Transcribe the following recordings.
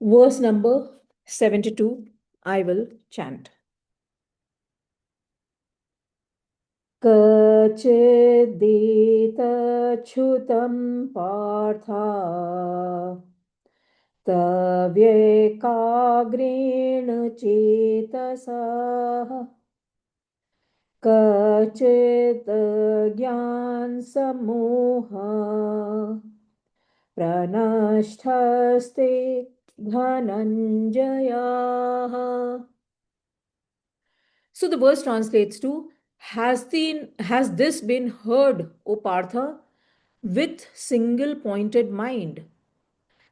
Verse number 72, I will chant. कचिदेतच्छ्रुतं Partha तव्येकाग्रेण चेतसा कचित् ज्ञानसमूहः प्रणष्टस्ते धनञ्जयाः. So the verse translates to, has this been heard, O Partha, with single pointed mind?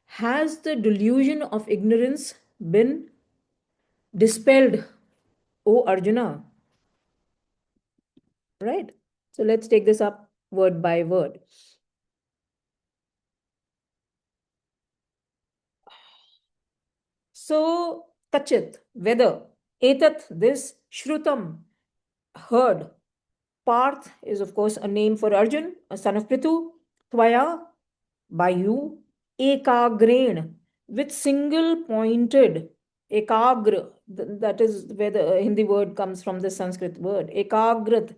Has the delusion of ignorance been dispelled, O Arjuna? Right? So let's take this up word by word. So, Kachit, whether, etat, this, Shrutam, heard. Parth is, of course, a name for Arjun, a son of Prithu. Tvaya, by you. Ekagrain, with single pointed. Ekagra, that is where the Hindi word comes from, the Sanskrit word. Ekagrat,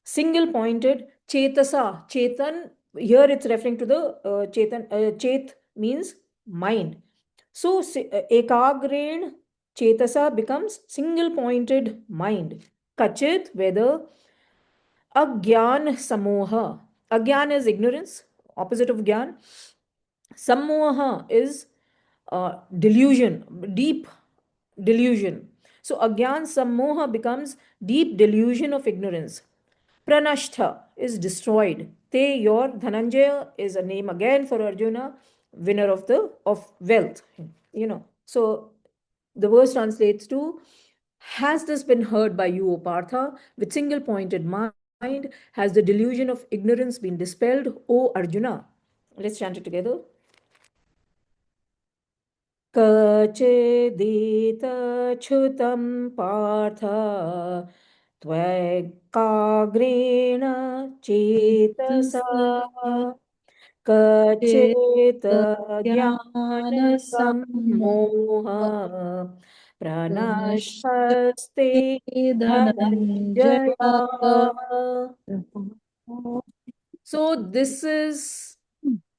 single pointed. Chetasa, Chetan, here it's referring to the Chetan, Chet means mind. So, Ekagrain, Chetasa becomes single pointed mind. Kachit, whether Agyan Samoha. Agyan is ignorance, opposite of Gyan. Samoha is delusion, deep delusion. So Agyan Samoha becomes deep delusion of ignorance. Pranashtha is destroyed. Te, your Dhananjaya is a name again for Arjuna, winner of wealth. So the verse translates to, has this been heard by you, O Partha, with single pointed mind? Has the delusion of ignorance been dispelled, O Arjuna? Let's chant it together. कचेदितच्छ्रुतं Partha त्वैकाग्रेण चेतसा कचेत् ज्ञानसम्मोह प्रणष्टस्ते Dhananjaya. So this is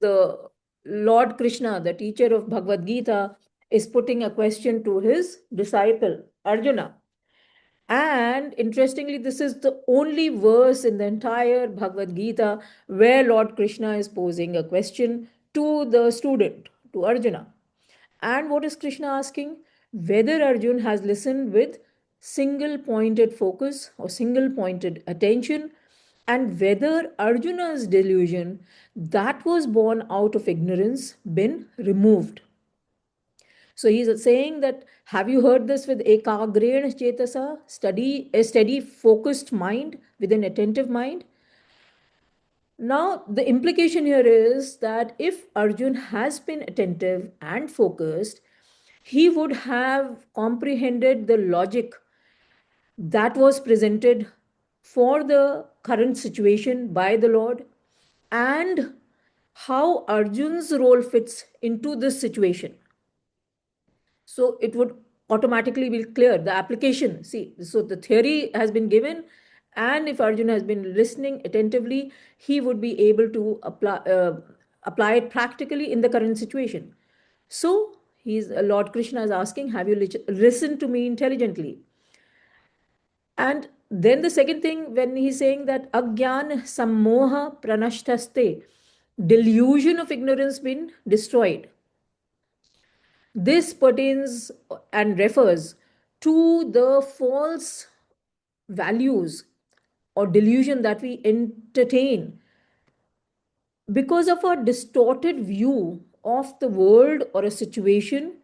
the Lord Krishna, the teacher of Bhagwad Gita, is putting a question to his disciple Arjuna. And interestingly, this is the only verse in the entire Bhagavad Gita where Lord Krishna is posing a question to the student, to Arjuna. And what is Krishna asking? Whether Arjun has listened with single pointed focus or single pointed attention, and whether Arjuna's delusion that was born out of ignorance been removed. So he's saying that, have you heard this with ekagrain chetasa, a steady focused mind with an attentive mind? Now, the implication here is that if Arjun has been attentive and focused, he would have comprehended the logic that was presented for the current situation by the Lord and how Arjun's role fits into this situation. So it would automatically be clear. The application, see, so the theory has been given, and if Arjuna has been listening attentively, he would be able to apply it practically in the current situation. So Lord Krishna is asking, have you listened to me intelligently? And then the second thing, when he's saying that agyan sammoha pranashtaste, delusion of ignorance been destroyed. This pertains and refers to the false values or delusion that we entertain because of a distorted view of the world or a situation,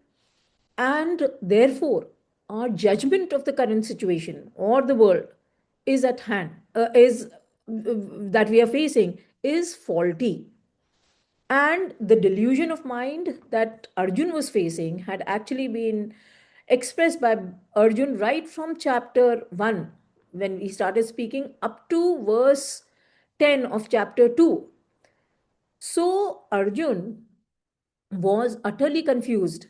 and therefore our judgment of the current situation or the world is at hand, is that we are facing is faulty. And the delusion of mind that Arjun was facing had actually been expressed by Arjun right from chapter 1, when he started speaking, up to verse 10 of chapter 2. So Arjun was utterly confused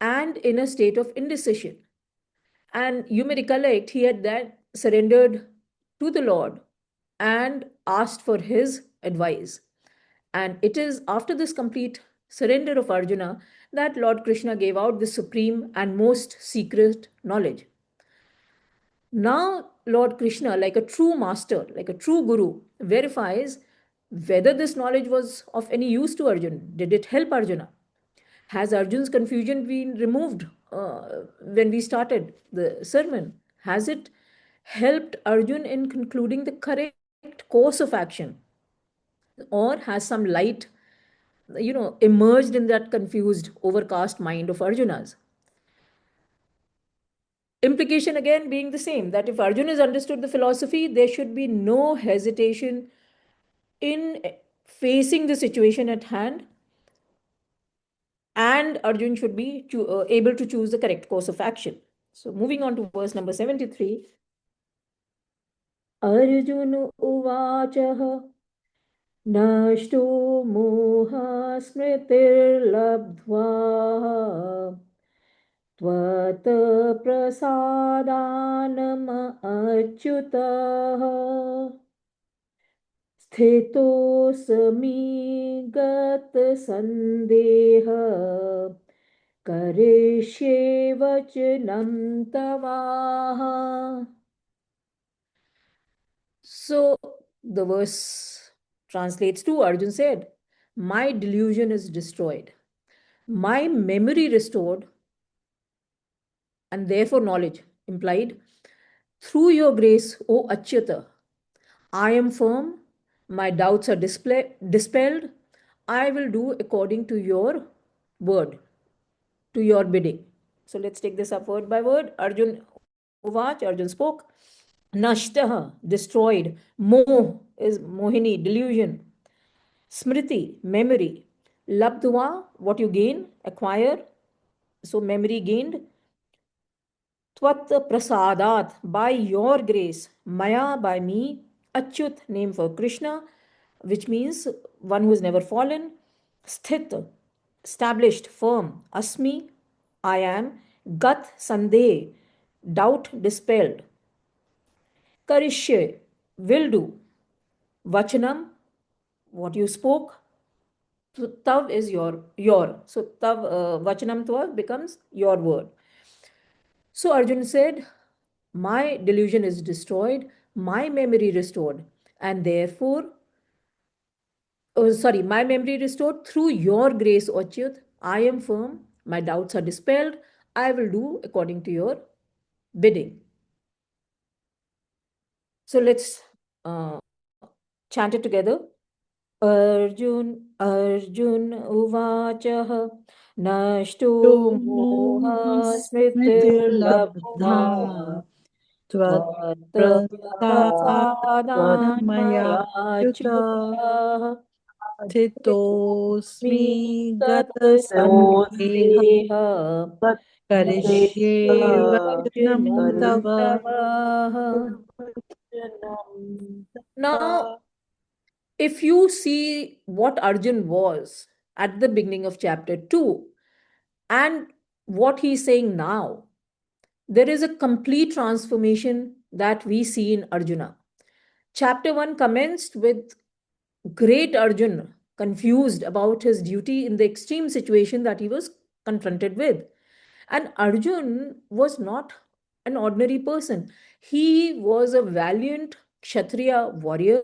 and in a state of indecision. And you may recollect he had then surrendered to the Lord and asked for his advice. And it is after this complete surrender of Arjuna that Lord Krishna gave out the supreme and most secret knowledge. Now, Lord Krishna, like a true master, like a true guru, verifies whether this knowledge was of any use to Arjuna. Did it help Arjuna? Has Arjun's confusion been removed when we started the sermon? Has it helped Arjun in concluding the correct course of action? Or has some light, emerged in that confused, overcast mind of Arjuna's? Implication again being the same, that if Arjun has understood the philosophy, there should be no hesitation in facing the situation at hand, and Arjun should be able to choose the correct course of action. So, moving on to verse number 73. Arjun uvachah nashto moha smritirlabdhva त्वत् प्रसादानम अच्युतः स्थितोऽस्मि गतसन्देह करिष्ये वचनं तवाह. So the verse translates to Arjun said, my delusion is destroyed, my memory restored, and therefore knowledge implied. Through your grace, O Achyuta, I am firm, my doubts are dispelled. I will do according to your word, to your bidding. So let's take this up word by word. Arjun Uvach, Arjun spoke. Nashtaha, destroyed. Moh is Mohini, delusion. Smriti, memory. Labdhva, what you gain, acquire. So memory gained. Tvat prasadat, by your grace. Maya, by me. Achyut, name for Krishna, which means one who has never fallen. Sthit, established, firm. Asmi, I am. Gat, sandeh, doubt dispelled. Karishye, will do. Vachanam, what you spoke. Tav is your. So tav, vachanam tva becomes your word. So Arjun said, my delusion is destroyed, my memory restored, and therefore, my memory restored through your grace, Achyut. I am firm, my doubts are dispelled, I will do according to your bidding. So let's chant it together. Arjun uvachah nashto moha मोहस्मृतिर्लब्धा smritirlabdhva त्वत्प्रसादान्मयाच्युतः स्थितोऽस्मि गतसन्देह गतसन्देह करिष्ये वचनं वचनं तव. तव. Now, if you see what Arjun was at the beginning of chapter 2 and what he's saying now, there is a complete transformation that we see in Arjuna. Chapter 1 commenced with great Arjun confused about his duty in the extreme situation that he was confronted with. And Arjun was not an ordinary person. He was a valiant Kshatriya warrior,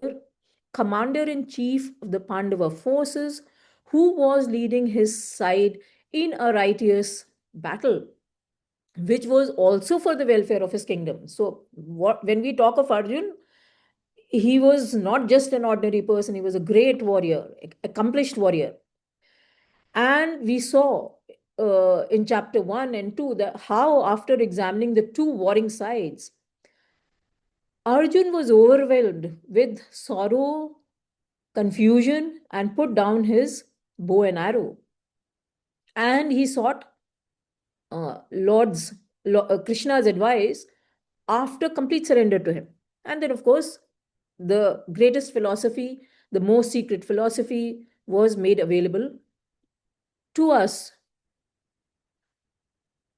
commander in chief of the Pandava forces, who was leading his side in a righteous battle, which was also for the welfare of his kingdom. So, when we talk of Arjun, he was not just an ordinary person, he was a great warrior, accomplished warrior. And we saw in chapter 1 and 2 that how, after examining the two warring sides, Arjun was overwhelmed with sorrow, confusion, and put down his bow and arrow. And he sought Krishna's advice after complete surrender to him. And then, of course, the greatest philosophy, the most secret philosophy, was made available to us.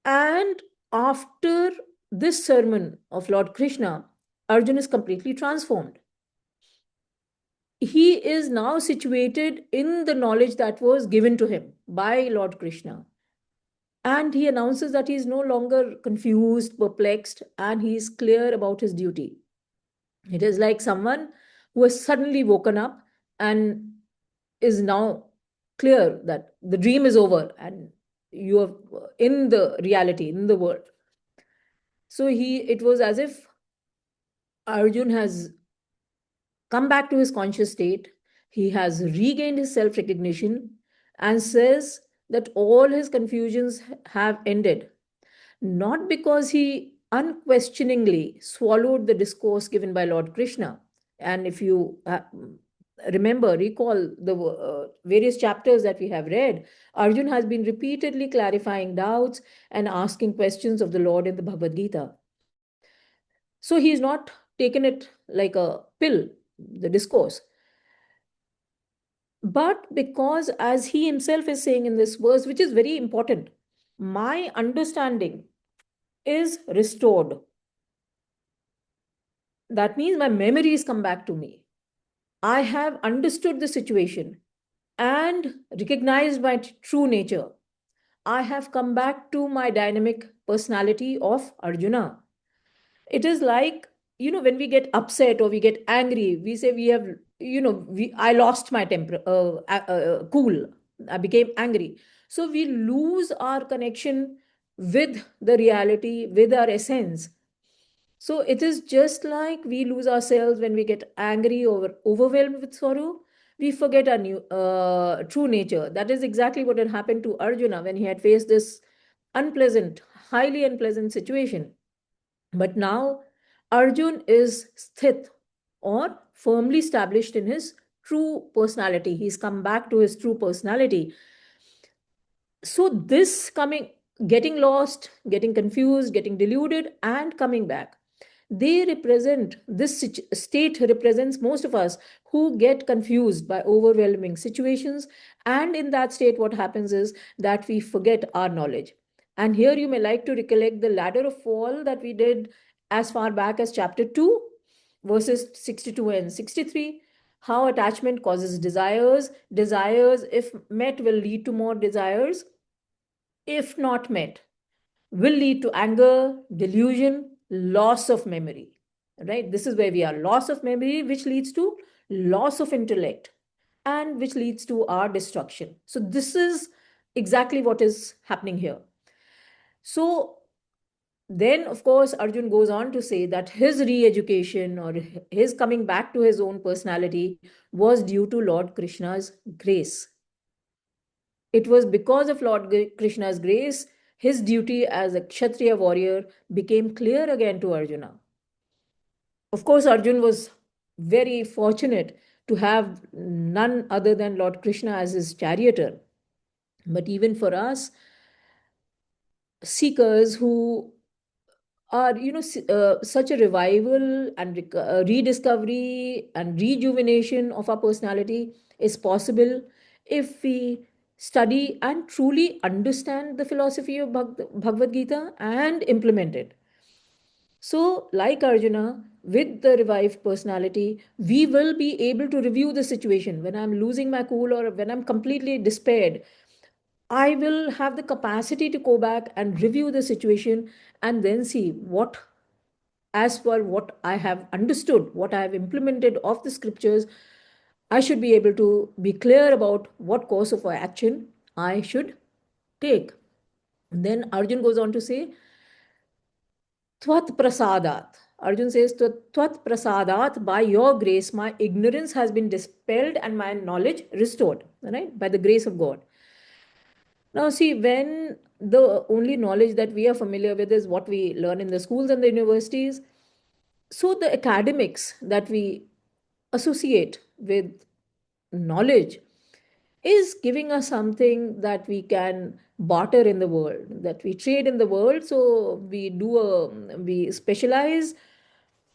And after this sermon of Lord Krishna, Arjun is completely transformed. He is now situated in the knowledge that was given to him by Lord Krishna. And he announces that he is no longer confused, perplexed, and he is clear about his duty. It is like someone who has suddenly woken up and is now clear that the dream is over and you are in the reality, in the world. So it was as if Arjun has come back to his conscious state. He has regained his self recognition and says that all his confusions have ended, not because he unquestioningly swallowed the discourse given by Lord Krishna. And if you recall the various chapters that we have read, Arjun has been repeatedly clarifying doubts and asking questions of the Lord in the Bhagavad Gita. So he's not taken it like a pill, the discourse, but because, as he himself is saying in this verse, which is very important, my understanding is restored. That means my memories come back to me. I have understood the situation and recognized my true nature. I have come back to my dynamic personality of Arjuna. It is like, when we get upset or we get angry, we say we have, I lost my temper, cool. I became angry. So we lose our connection with the reality, with our essence. So it is just like we lose ourselves when we get angry or overwhelmed with sorrow. We forget our true nature. That is exactly what had happened to Arjuna when he had faced this unpleasant, highly unpleasant situation. But now Arjun is sthit, or firmly established in his true personality. He's come back to his true personality. So this coming, getting lost, getting confused, getting deluded, and coming back, they represent, this state represents most of us who get confused by overwhelming situations. And in that state, what happens is that we forget our knowledge. And here you may like to recollect the ladder of fall that we did as far back as chapter 2, verses 62 and 63. How attachment causes desires. Desires, if met, will lead to more desires. If not met, will lead to anger, delusion, loss of memory. Right? This is where we are. Loss of memory, which leads to loss of intellect and which leads to our destruction. So, this is exactly what is happening here. So, then, of course, Arjun goes on to say that his re education or his coming back to his own personality was due to Lord Krishna's grace. It was because of Lord Krishna's grace, his duty as a Kshatriya warrior became clear again to Arjuna. Of course, Arjun was very fortunate to have none other than Lord Krishna as his charioteer. But even for us, seekers who are, such a revival and rediscovery and rejuvenation of our personality is possible if we study and truly understand the philosophy of Bhagavad Gita and implement it. So, like Arjuna, with the revived personality, we will be able to review the situation. When I'm losing my cool or when I'm completely despaired, I will have the capacity to go back and review the situation and then see what, as per what I have understood, what I have implemented of the scriptures, I should be able to be clear about what course of action I should take. And then Arjun goes on to say, Tvat prasadat. Arjun says, Tvat prasadat, by your grace, my ignorance has been dispelled and my knowledge restored, right? By the grace of God. Now, see, when the only knowledge that we are familiar with is what we learn in the schools and the universities, so the academics that we associate with knowledge is giving us something that we can barter in the world, that we trade in the world. So we specialize,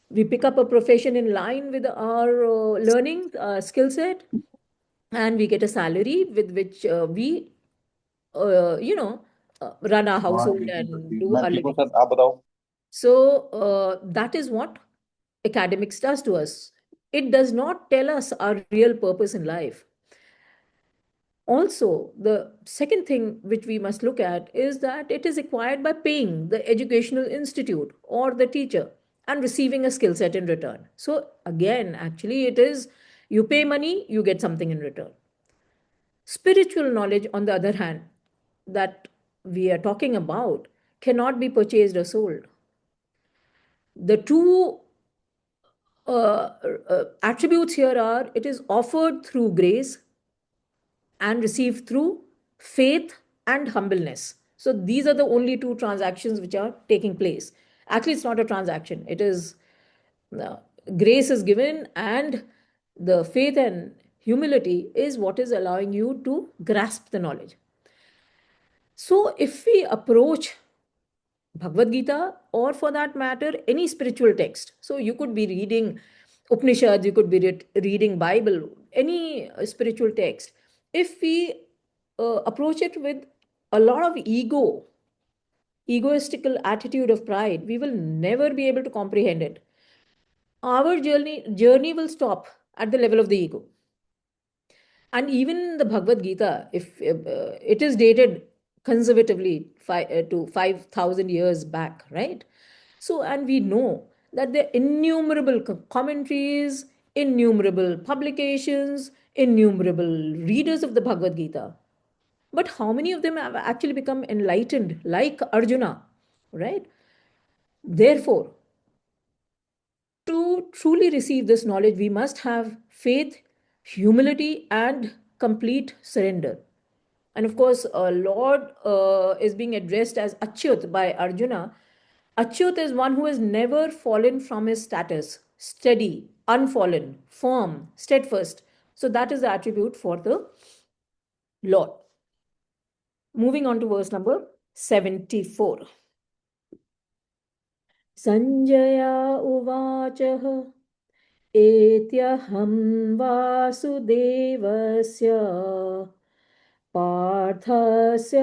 we pick up a profession in line with our learning skill set, and we get a salary with which we, uh, you know, run our हाँ household बिल्कुल and sir, do मैं our ठीक हूँ living. Sir, आप बताओ। So that is what academics does to us. It does not tell us our real purpose in life. Also, the second thing which we must look at is that it is acquired by paying the educational institute or the teacher and receiving a skill set in return. So, again, actually, it is you pay money, you get something in return. Spiritual knowledge, on the other hand, that we are talking about cannot be purchased or sold. The two attributes here are it is offered through grace and received through faith and humbleness. So these are the only two transactions which are taking place. Actually, it's not a transaction, it is uh, grace is given, and the faith and humility is what is allowing you to grasp the knowledge. So if we approach Bhagavad Gita, or for that matter, any spiritual text. So you could be reading Upanishads, you could be reading Bible, any spiritual text. If we approach it with a lot of egoistical attitude of pride, we will never be able to comprehend it. Our journey will stop at the level of the ego. And even the Bhagavad Gita, if it is dated conservatively to 5,000 years back, right? So, and we know that there are innumerable commentaries, innumerable publications, innumerable readers of the Bhagavad Gita. But how many of them have actually become enlightened, like Arjuna, right? Therefore, to truly receive this knowledge, we must have faith, humility, and complete surrender. And of course, Lord is being addressed as Achyut by Arjuna. Achyut is one who has never fallen from his status, steady, unfallen, firm, steadfast. So that is the attribute for the Lord. Moving on to verse number 74. Sanjaya uvachah एत्यहं वासुदेवस्य पार्थस्य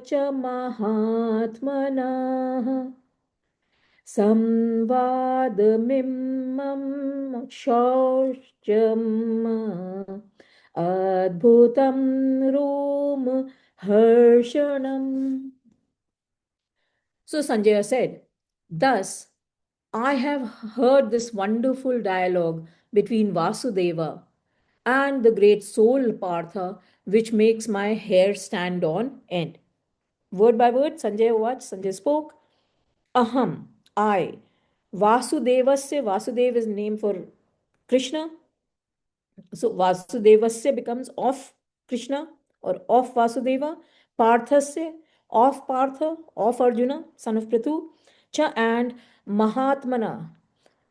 च महात्मनः संवादमिमं शौचम् अद्भुतं रोमहर्षणम्. So Sanjaya said, thus I have heard this wonderful dialogue between Vasudeva and the great soul Partha, which makes my hair stand on end. Word by word, Sanjay watched, Sanjay spoke. Aham, I. Vasudevasya, Vasudev is name for Krishna. So Vasudevasya becomes of Krishna or of Vasudeva. Parthasya, of Partha, of Arjuna, son of Prithu. Cha and Mahatmana,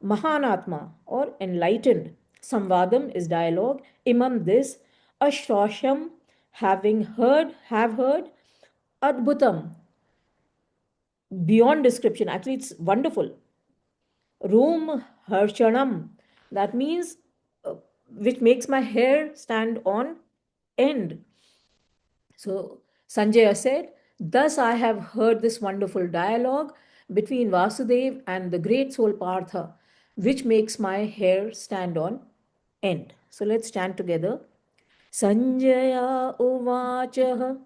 Mahanatma or enlightened. Samvadam is dialogue. Imam this. Ashrosham, having heard, have heard. Adbhutam, beyond description. Actually, it's wonderful. Room Harshanam. That means which makes my hair stand on end. So Sanjaya said, thus I have heard this wonderful dialogue between Vasudev and the great soul Partha, which makes my hair stand on end. So let's stand together. Sanjaya uvachah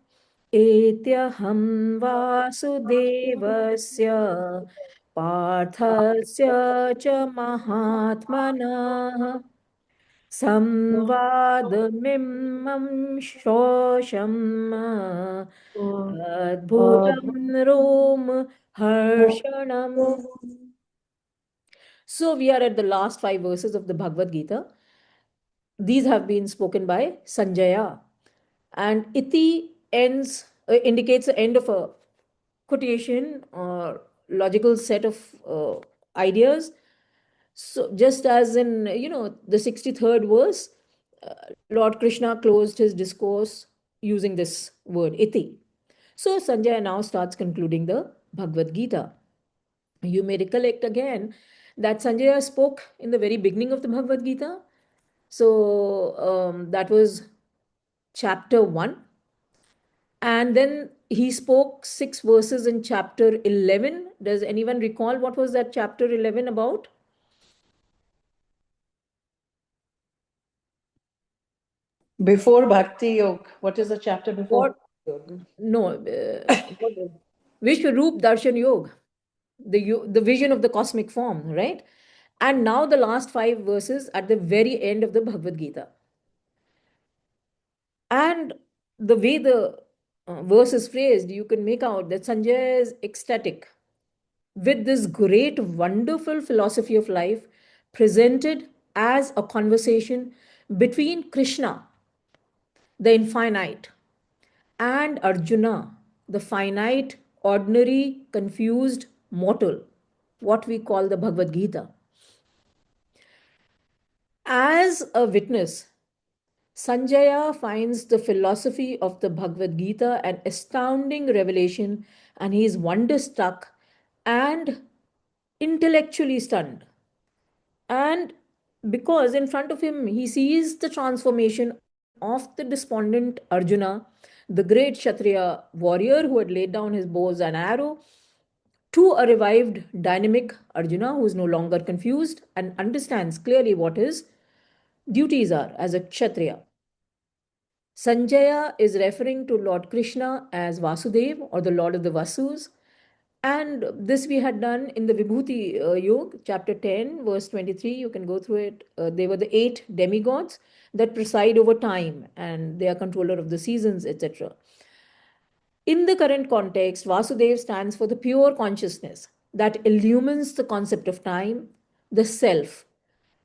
एत्यहं वासुदेवस्य पार्थस्य च महात्मनः संवादमिमं श्रोषम् अद्भुतं रोमहर्षणम्. So we are at the last five verses of the Bhagavad Gita. These have been spoken by Sanjaya. And iti ends indicates the end of a quotation or logical set of ideas. So just as in the 63rd verse, Lord Krishna closed his discourse using this word iti. So Sanjaya now starts concluding the Bhagavad Gita. You may recollect again that Sanjaya spoke in the very beginning of the Bhagavad Gita. So that was chapter 1. And then he spoke 6 verses in chapter 11. Does anyone recall what was that chapter 11 about? Before Bhakti Yoga. What is the chapter before What? Bhakti Yoga? No, Vishwaroop Darshan Yoga, the vision of the cosmic form, right? And now the last 5 verses at the very end of the Bhagavad Gita. And the way the verse is phrased, you can make out that Sanjay is ecstatic with this great, wonderful philosophy of life presented as a conversation between Krishna, the infinite, and Arjuna, the finite, ordinary, confused mortal, what we call the Bhagavad Gita. As a witness, Sanjaya finds the philosophy of the Bhagavad Gita an astounding revelation, and he is wonder-struck and intellectually stunned. And because in front of him, he sees the transformation of the despondent Arjuna, the great Kshatriya warrior who had laid down his bows and arrow, to a revived, dynamic Arjuna who is no longer confused and understands clearly what his duties are as a Kshatriya. Sanjaya is referring to Lord Krishna as Vasudev, or the Lord of the Vasus. And this we had done in the Vibhuti Yoga, chapter 10, verse 23. You can go through it. They were the 8 demigods that preside over time, and they are controller of the seasons, etc. In the current context, Vasudev stands for the pure consciousness that illumines the concept of time, the self,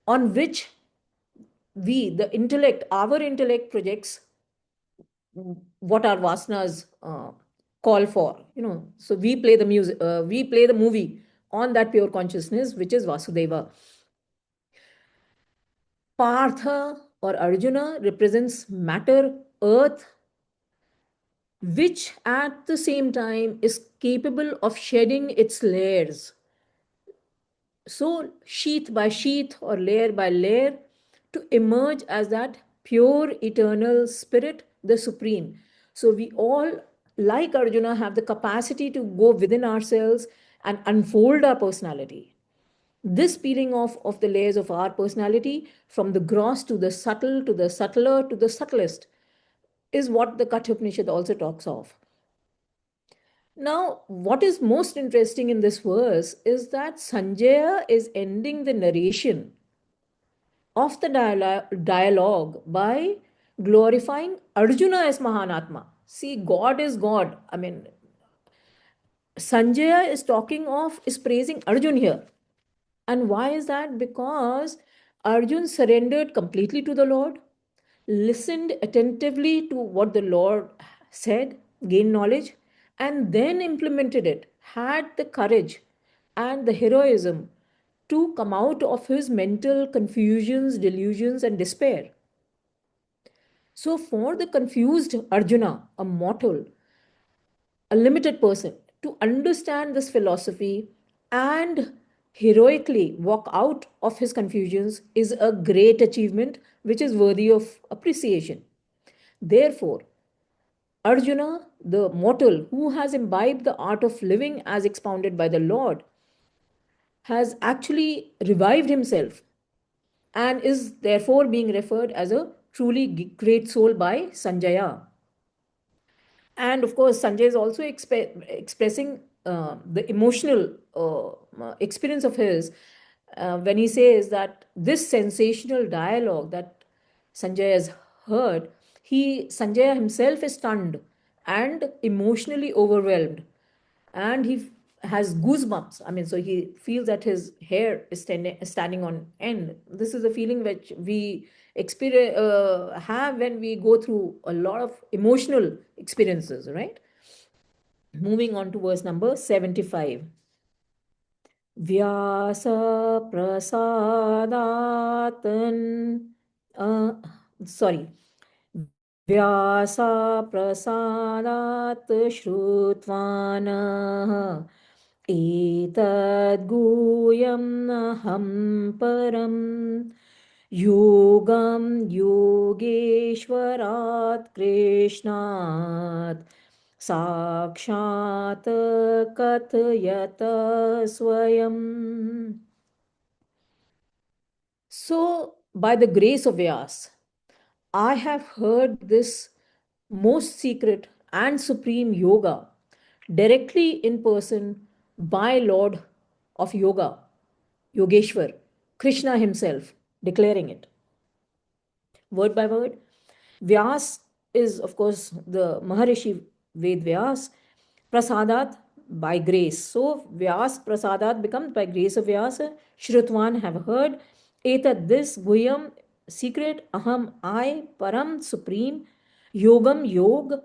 on which we, the intellect, our intellect projects what our vasanas call for. So we play the music, we play the movie on that pure consciousness, which is Vasudeva. Partha or Arjuna represents matter, earth, which at the same time is capable of shedding its layers. So, sheath by sheath or layer by layer, to emerge as that pure eternal spirit, the supreme. So, we all, like Arjuna, have the capacity to go within ourselves and unfold our personality. This peeling off of the layers of our personality, from the gross to the subtle, to the subtler, to the subtlest, is what the Katha Upanishad also talks of. Now, what is most interesting in this verse is that Sanjaya is ending the narration of the dialogue by glorifying Arjuna as Mahanatma. See, God is God. I mean, Sanjaya is talking of, is praising Arjun here. And why is that? Because Arjun surrendered completely to the Lord, listened attentively to what the Lord said, gained knowledge, and then implemented it, had the courage and the heroism to come out of his mental confusions, delusions, and despair. So, for the confused Arjuna, a mortal, a limited person, to understand this philosophy and heroically walk out of his confusions is a great achievement which is worthy of appreciation. Therefore, Arjuna, the mortal who has imbibed the art of living as expounded by the Lord, has actually revived himself and is therefore being referred as a truly great soul by Sanjaya. And of course, Sanjay is also expressing the emotional experience of his when he says that this sensational dialogue that Sanjay has heard, Sanjay himself is stunned and emotionally overwhelmed, and he has goosebumps. I mean, so he feels that his hair is standing on end. This is a feeling which we experience have when we go through a lot of emotional experiences, right? Moving on to verse number 75. Vyasa prasadatan uh, sorry, Vyasa prasadat shrutvanah etad guyam aham param yogam yogeshwarat krishnat साक्षात् कथयत स्वयं. So, by the grace of Vyas, I have heard this most secret and supreme yoga directly in person by Lord of Yoga, Yogeshwar, Krishna himself, declaring it word by word. Vyas is, of course, the Maharishi Ved Vyas. Prasadat, by grace. So, Vyas Prasadat becomes by grace of Vyasa. Shrutvan, have heard. Etad, this, Guhyam, secret. Aham, I, Param, supreme. Yogam, yog.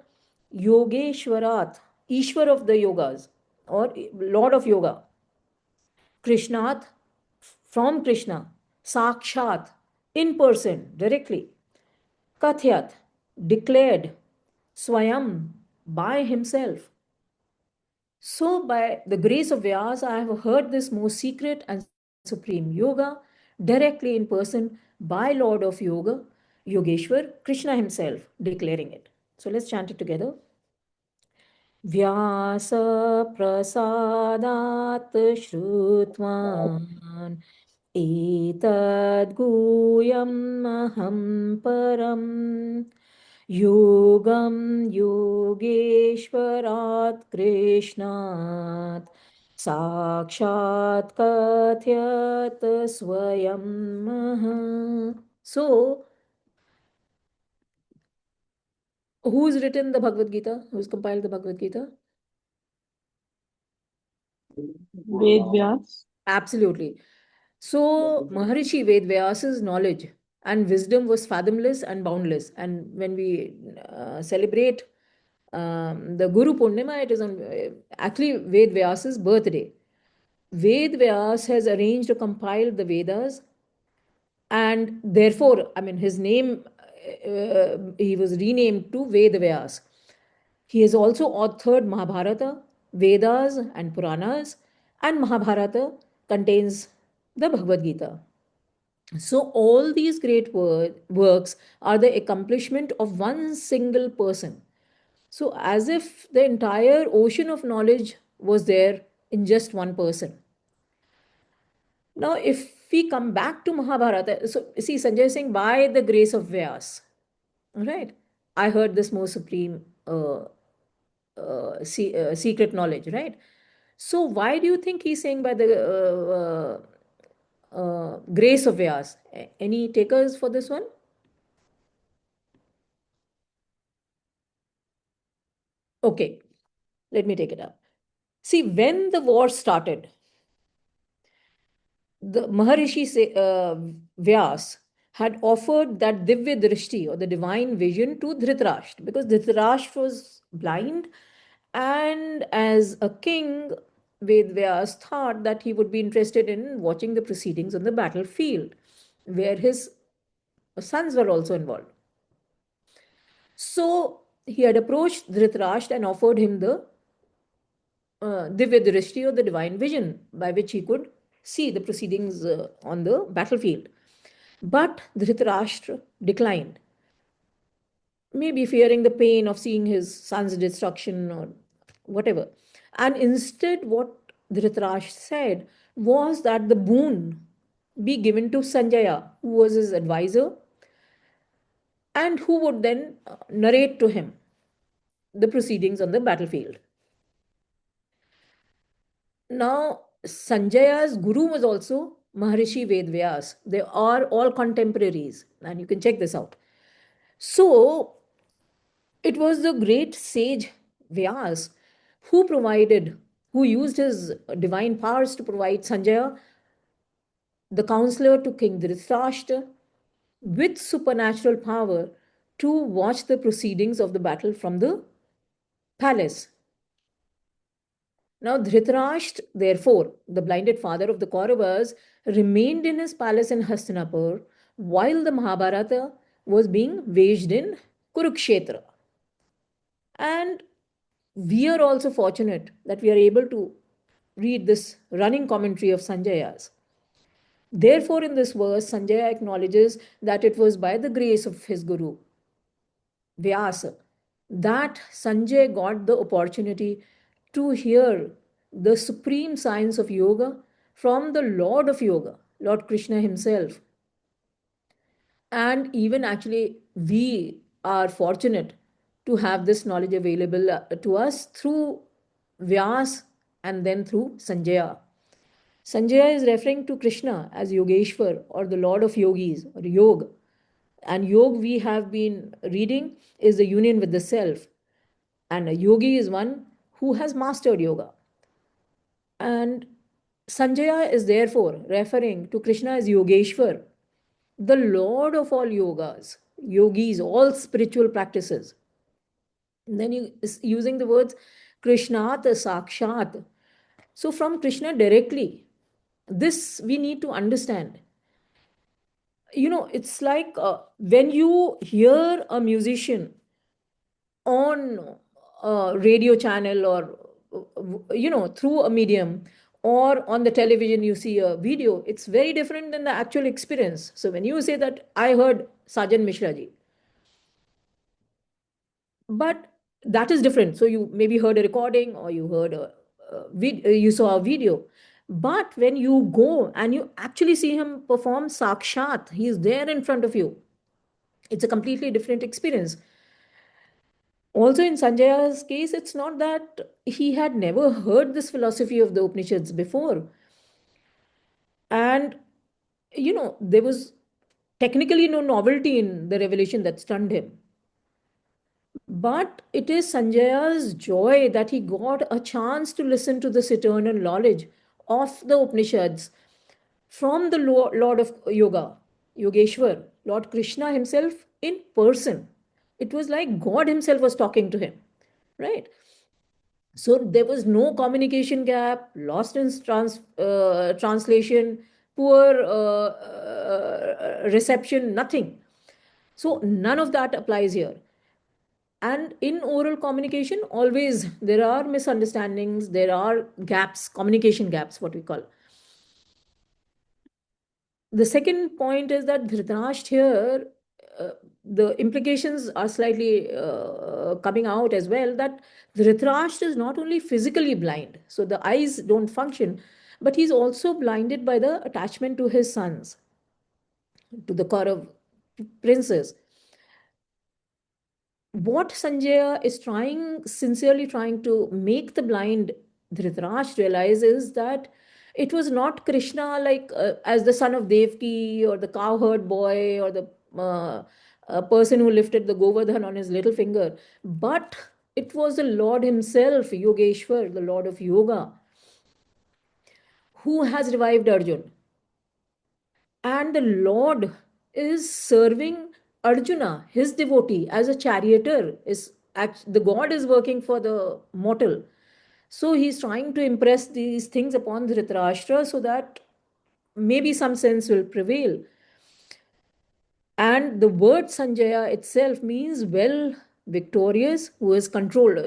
Yogeshwarat, Ishwar of the yogas, or Lord of yoga. Krishnat, from Krishna. Sakshat, in person, directly. Kathyat, declared. Swayam, by himself. So, by the grace of Vyas, I have heard this most secret and supreme yoga directly in person by Lord of Yoga, Yogeshwar, Krishna himself, declaring it. So, let's chant it together. व्यास प्रसादात् श्रुत्वान् एतद्गूयम् अहं परम् योगं योगेश्वरात् कृष्णात् साक्षात् कथयत स्वयं. So, who's written the Bhagavad Gita? Who's compiled the Bhagavad Gita? Ved Vyas. Absolutely. So, Maharishi Vedvyasa's knowledge and wisdom was fathomless and boundless. And when we celebrate the Guru Purnima, it is on actually Vedvyasa's birthday. Vedvyas has arranged to compile the Vedas, and therefore, I mean, his name, he was renamed to Vedvyas. He has also authored Mahabharata, Vedas, and Puranas, and Mahabharata contains the Bhagavad Gita. So, all these great works are the accomplishment of one single person. So, as if the entire ocean of knowledge was there in just one person. Now, if we come back to Mahabharata, so see, Sanjay is saying, by the grace of Vyas, right? I heard this more supreme secret knowledge, right? So, why do you think he's saying by the grace of Vyas? Any takers for this one? Okay, let me take it up. See, when the war started, the Maharishi Vyas had offered that Divya Drishti or the divine vision to Dhritarashtra because Dhritarashtra was blind, and as a king, Ved Vyas thought that he would be interested in watching the proceedings on the battlefield where his sons were also involved. So he had approached Dhritarashtra and offered him the Divya Drishti or the divine vision by which he could see the proceedings on the battlefield. But Dhritarashtra declined, maybe fearing the pain of seeing his son's destruction or whatever. And instead, what Dhritarashtra said was that the boon be given to Sanjaya, who was his advisor, and who would then narrate to him the proceedings on the battlefield. Now, Sanjaya's guru was also Maharishi Vedvyas. They are all contemporaries, and you can check this out. So, it was the great sage Vyas who provided, who used his divine powers to provide Sanjaya, the counselor to King Dhritarashtra, with supernatural power to watch the proceedings of the battle from the palace. Now, Dhritarashtra, therefore, the blinded father of the Kauravas, remained in his palace in Hastinapur while the Mahabharata was being waged in Kurukshetra. And we are also fortunate that we are able to read this running commentary of Sanjaya's. Therefore, in this verse, Sanjaya acknowledges that it was by the grace of his guru, Vyasa, that Sanjay got the opportunity to hear the supreme science of yoga from the Lord of Yoga, Lord Krishna himself. And even actually, we are fortunate to have this knowledge available to us through Vyas and then through Sanjaya. Sanjaya is referring to Krishna as Yogeshwar or the Lord of Yogis or Yog. And Yog, we have been reading, is the union with the self. And a yogi is one who has mastered yoga. And Sanjaya is therefore referring to Krishna as Yogeshwar, the Lord of all yogas, yogis, all spiritual practices. And then he is using the words Krishnat Sakshat. So, from Krishna directly, this we need to understand. It's like when you hear a musician on a radio channel or through a medium, or on the television you see a video, it's very different than the actual experience. So when you say that I heard Sajan Mishra ji, but that is different. So you maybe heard a recording, or you heard you saw a video. But when you go and you actually see him perform sakshat, he is there in front of you, it's a completely different experience. Also, in Sanjaya's case, it's not that he had never heard this philosophy of the Upanishads before. And, there was technically no novelty in the revelation that stunned him. But it is Sanjaya's joy that he got a chance to listen to this eternal knowledge of the Upanishads from the Lord of Yoga, Yogeshwar, Lord Krishna himself in person. It was like God himself was talking to him, right? So there was no communication gap, lost in translation, poor reception, nothing. So none of that applies here. And in oral communication, always there are misunderstandings, there are gaps, communication gaps, what we call. The second point is that Dhritarashtra here, uh, the implications are slightly coming out as well, that Dhritarashtra is not only physically blind, so the eyes don't function, but he's also blinded by the attachment to his sons, to the Kaurav princes. What Sanjaya is sincerely trying to make the blind Dhritarashtra realize is that it was not Krishna like as the son of Devki, or the cowherd boy, or the person who lifted the Govardhan on his little finger, but it was the Lord himself, Yogeshwar, the Lord of Yoga, who has revived Arjun. And the Lord is serving Arjuna, his devotee, as a charioteer. The God is working for the mortal. So he's trying to impress these things upon Dhritarashtra so that maybe some sense will prevail. And the word Sanjaya itself means well, victorious, who is controlled.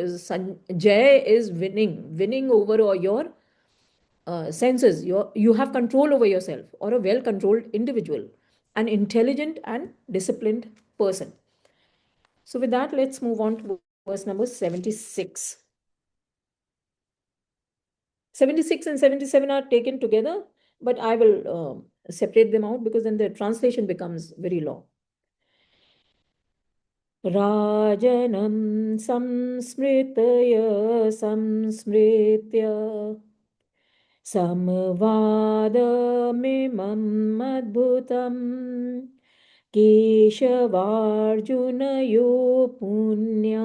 Jaya is winning over your senses. You have control over yourself, or a well controlled individual, an intelligent and disciplined person. So, with that, let's move on to verse number 76. 76 and 77 are taken together, but I will separate them out because then the translation becomes very long. Rajanam samsmritaya samsmritya संवादमिमम् अद्भुतम् केशवार्जुनयो पुण्य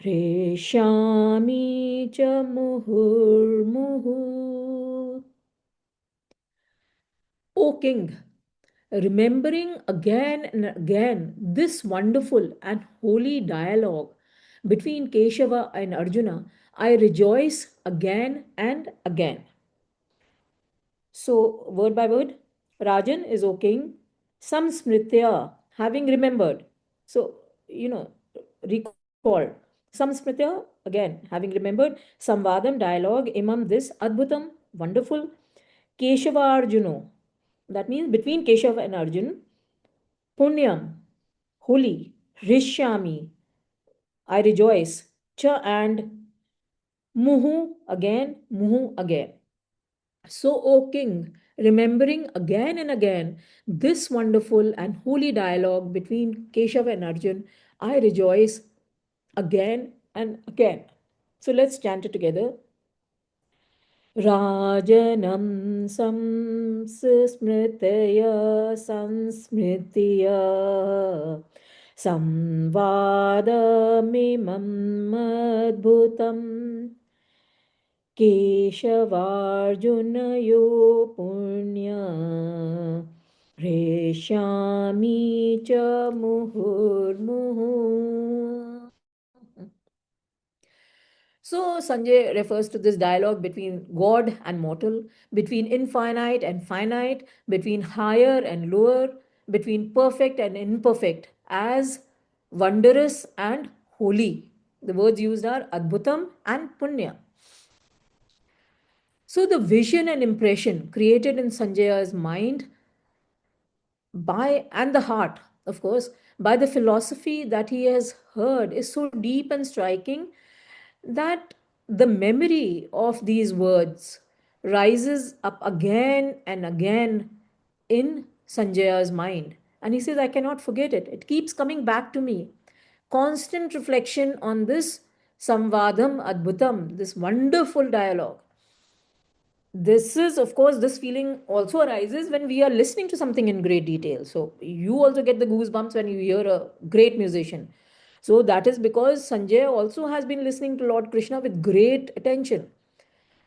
हृष्यामि च मुहुर्मुहुः. O King, remembering again and again this wonderful and holy dialogue between Keshava and Arjuna, I rejoice again and again. So, word by word, Rajan is O king, samsmritya, having remembered. So, recalled. Samsmritya, again, having remembered. Samvadam, dialogue. Imam, this. Adbhutam, wonderful. Keshava Arjuno, that means between Keshava and Arjun. Punyam, holy. Rishyami, I rejoice. Cha and muhu again, muhu again. So, O King, remembering again and again this wonderful and holy dialogue between Keshav and Arjun, I rejoice again and again. So, let's chant it together. राजनं संस्मृतय संस्मृत्य संवादमिमम् अद्भुतम् केशवार्जुनयो पुण्य हृष्यामि च मुहुर्मुहुः. So, Sanjay refers to this dialogue between God and mortal, between infinite and finite, between higher and lower, between perfect and imperfect, as wondrous and holy. The words used are Adbhutam and Punya. So, the vision and impression created in Sanjaya's mind by and the heart, of course, by the philosophy that he has heard is so deep and striking that the memory of these words rises up again and again in Sanjaya's mind. And he says, I cannot forget it. It keeps coming back to me. Constant reflection on this Samvadam Adbhutam, this wonderful dialogue. This is, of course, this feeling also arises when we are listening to something in great detail. So you also get the goosebumps when you hear a great musician. So that is because Sanjay also has been listening to Lord Krishna with great attention.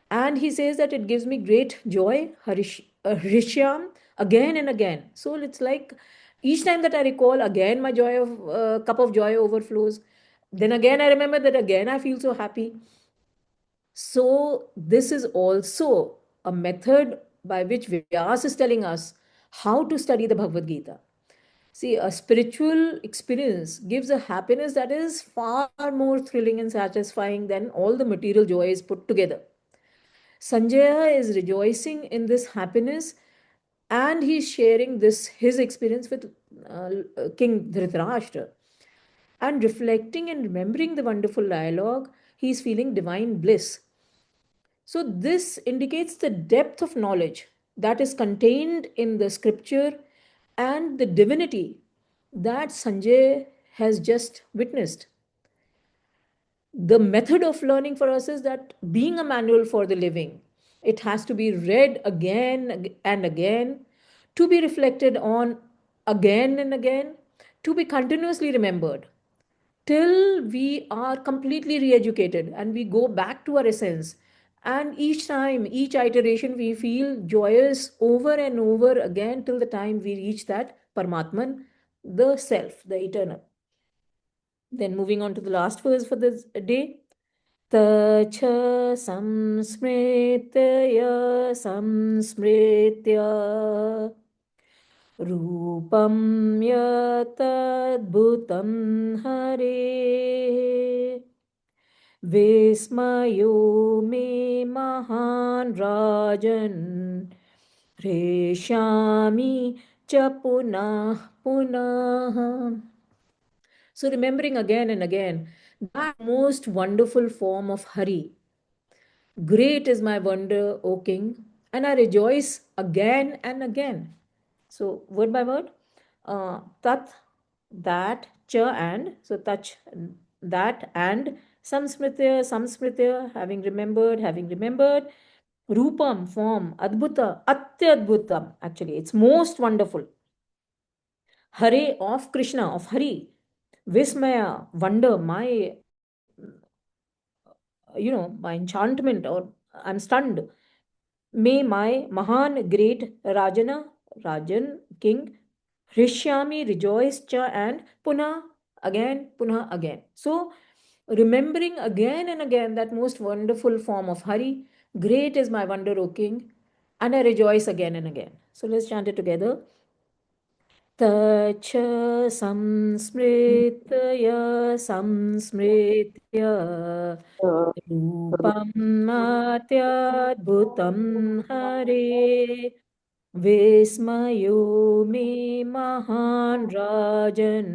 And he says that it gives me great joy, Harishyam, again and again. So it's like each time that I recall, again my joy of cup of joy overflows. Then again I remember that again I feel so happy. So, this is also a method by which Vyas is telling us how to study the Bhagavad Gita. See, a spiritual experience gives a happiness that is far more thrilling and satisfying than all the material joys put together. Sanjaya is rejoicing in this happiness and he's sharing this his experience with King Dhritarashtra. And reflecting and remembering the wonderful dialogue, he's feeling divine bliss. So, this indicates the depth of knowledge that is contained in the scripture and the divinity that Sanjay has just witnessed. The method of learning for us is that being a manual for the living, it has to be read again and again, to be reflected on again and again, to be continuously remembered till we are completely re-educated and we go back to our essence. And each time, each iteration, we feel joyous over and over again till the time we reach that Paramatman, the self, the eternal. Then moving on to the last verse for this day. Tacha samsmritya samsmritya रूपं यतद्भुतं हरे विस्मयो मे महान् राजन् हृष्यामि च पुनः पुनः. So remembering again and again that most wonderful form of Hari. Great is my wonder, O King, and I rejoice again and again. So, word by word, tat, that, cha, and. So, touch, that, and. Samsmritya, samsmritya, having remembered. Rupam, form. Adbhuta, atyadbhutam. Actually, it's most wonderful. Hare, of Krishna, of Hari. Vismaya, wonder, my enchantment, or I'm stunned. May my Mahan great Rajan, king, Hrishyami rejoice cha and Punah again. So, remembering again and again that most wonderful form of Hari, great is my wonder, O king, and I rejoice again and again. So, let's chant it together. तच्छ संस्मृत्य संस्मृत्य रूपम् अत्यद्भुतं हरे विस्मयो मे महान् राजन्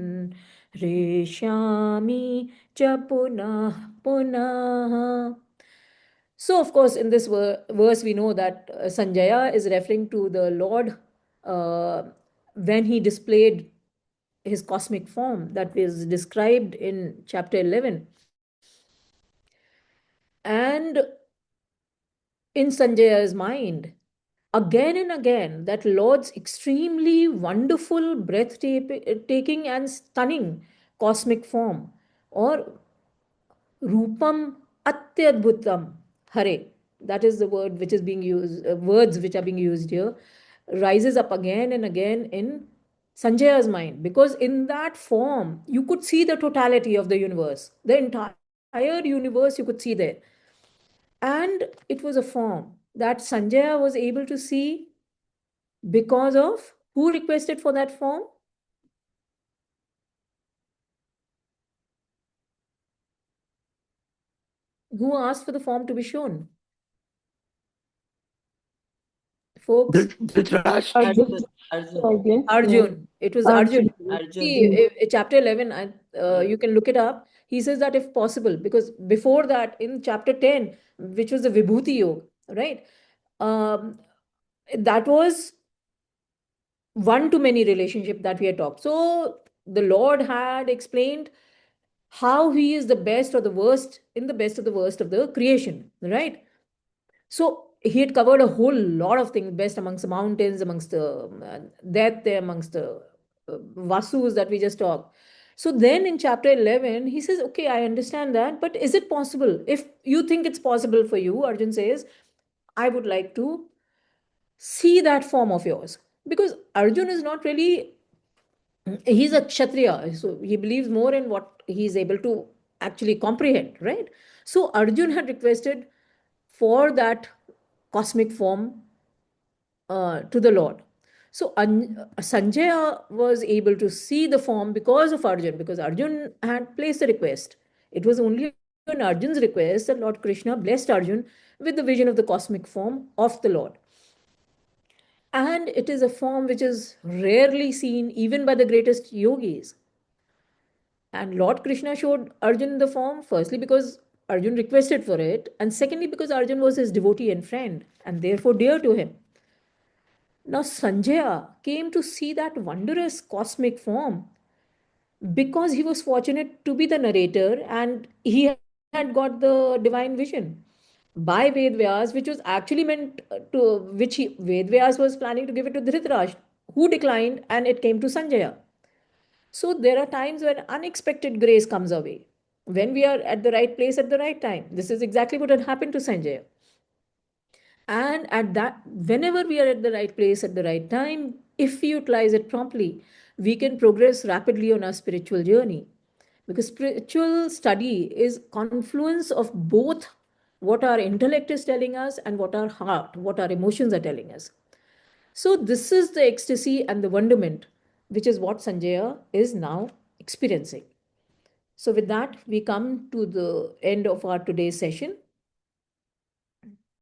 हृष्यामि cha punah punah. So, of course, in this verse, we know that Sanjaya is referring to the Lord uh, when he displayed his cosmic form that is described in chapter 11. And in Sanjaya's mind, again and again, that Lord's extremely wonderful, breathtaking, and stunning cosmic form, or Rupam Atyadbhutam Hare, that is the word which is being used, words which are being used here, rises up again and again in Sanjaya's mind, because in that form you could see the totality of the universe, the entire universe you could see there. And it was a form that Sanjaya was able to see because of who requested for that form? Who asked for the form to be shown? Folks, Dhritarashtra. Arjun. Arjun. It was Arjun. Arjun. See, chapter 11, you can look it up. He says that if possible, because before that, in chapter 10, which was the Vibhuti Yoga, right? Um, that was one to many relationship that we had talked. So the Lord had explained how he is the best or the worst in the best of the worst of the creation, right? So he had covered a whole lot of things, best amongst the mountains, amongst the death, amongst the vasus that we just talked. So then in chapter 11, he says, okay, I understand that, but is it possible? If you think it's possible for you, Arjun says, I would like to see that form of yours. Because Arjun is not really, he's a Kshatriya, so he believes more in what he's able to actually comprehend, right? So Arjun had requested for that cosmic form to the Lord. So Sanjaya was able to see the form because of Arjun, because Arjun had placed a request. It was only on Arjun's request that Lord Krishna blessed Arjun with the vision of the cosmic form of the Lord. And it is a form which is rarely seen even by the greatest yogis. And Lord Krishna showed Arjun the form, firstly because Arjun requested for it, and secondly because Arjun was his devotee and friend, and therefore dear to him. Now, Sanjaya came to see that wondrous cosmic form because he was fortunate to be the narrator and he had got the divine vision by Ved Vyas, which was actually meant to, Ved Vyas was planning to give it to Dhritarashtra, who declined, and it came to Sanjaya. So there are times when unexpected grace comes our way, when we are at the right place at the right time. This is exactly what had happened to Sanjaya. And at that, whenever we are at the right place at the right time, if we utilize it promptly, we can progress rapidly on our spiritual journey. Because spiritual study is confluence of both what our intellect is telling us and what our heart, what our emotions are telling us. So this is the ecstasy and the wonderment, which is what Sanjaya is now experiencing. So with that, we come to the end of our today's session.